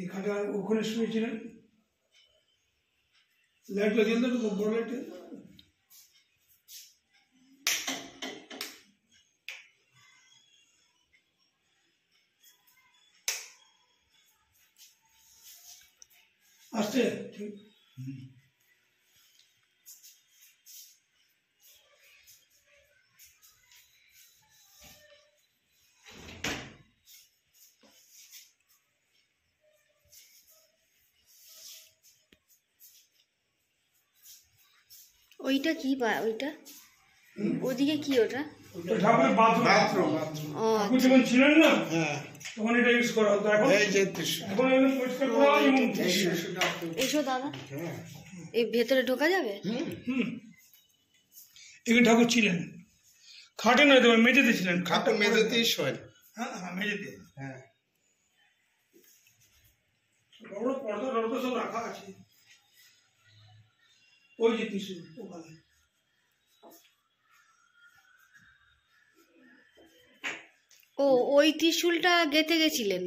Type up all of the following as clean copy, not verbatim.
এই খাটে ওখানে শুয়েছিলেন, লাইট লাগিয়ে দিল তো, বড় লাইট। আসছে ঠিক। ওইটা কি ওইটা ওদিকে কি ওটা? ঠাকুরের বাথরুম। ঠাকুর যখন ছিলেন না তখন এটা ইউজ করা হতো। এখন এখন পরিষ্কার করা হয়। এসো দাদা, এই ভেতরে ঢোকা যাবে? এখানে ঠাকুর ছিলেন, খাটে নয়, তোমার মেঝেতে ছিলেন। খাটে মেঝেতেই শোয়। হ্যাঁ হ্যাঁ, মেঝেতে। হ্যাঁ, বড় পর্দা টর্দা সব রাখা আছে। ওই যে ত্রিশূল ওখানে। ও, ওই ত্রিশূলটা গেঁথে গেছিলেন?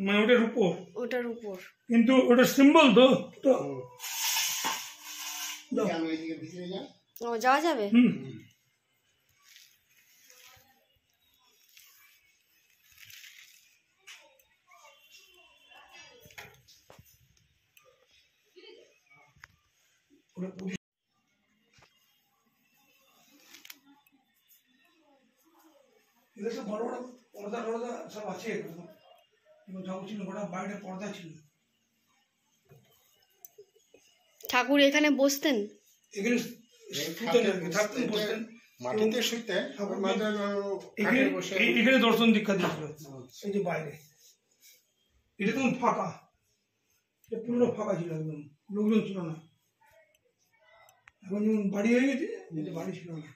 মানে ওটার উপর। ওটার উপর, কিন্তু ওটা সিম্বল তো। ও, যাওয়া যাবে? এদের সব বড় বড় পর্দা টর্দা সব আছে। ঠাকুর ছিল, গোটা বাইরে পর্দা ছিল। ঠাকুর এখানে বসতেন? এখানে থাকতেন, বসতেন, মাটিতে শুইতেন। এখানে দর্শন দীক্ষা দিয়েছিল। এই যে বাইরে এটা তখন ফাঁকা, পুরো ফাঁকা ছিল, একদম লোকজন ছিল না। এখন যেমন বাড়ি হয়ে গেছে, বাড়ি ছিল না।